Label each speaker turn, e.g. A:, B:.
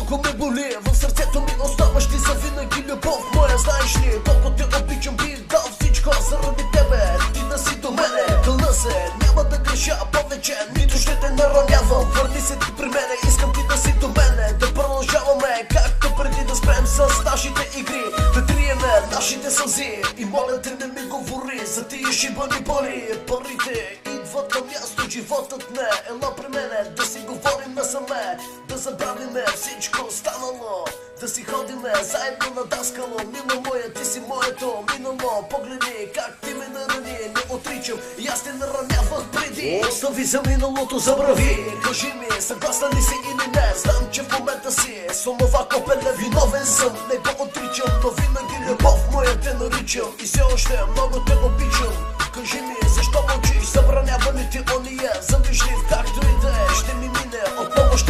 A: Много ме боли, в сърцето ми оставаш ти завинаги, любов моя. Знаеш ли, колко те обичам, бих дал всичко заради тебе. Ти да си до мене, кълна се, няма да греша повече, нито ще те наранявам. Върни се ти при мене, искам ти да си до мене, да продължаваме както преди, да спрем с нашите игри, да триеме нашите сълзи. И моля те, не ми говори за тия шибани пари. Парите идват на място, животът не. Ела при мене, да си говорим насаме, да забравиме всичко останало, да си ходиме заедно на даскало. Мила моя, ти си моето минало. Погледни как ти ме нарани, не отричам, и аз те наранявах преди. Остави за миналото, забрави. Кажи ми, съгласна ли си или не? Знам, че в момента си с онова копеле виновен съм, не го отричам, но винаги любов моя те наричам. И все още много те обичам. Кажи ми, защо мълчиш? Забранява ли ти ония? Завижлив както и да е, ще ми мине, отново ще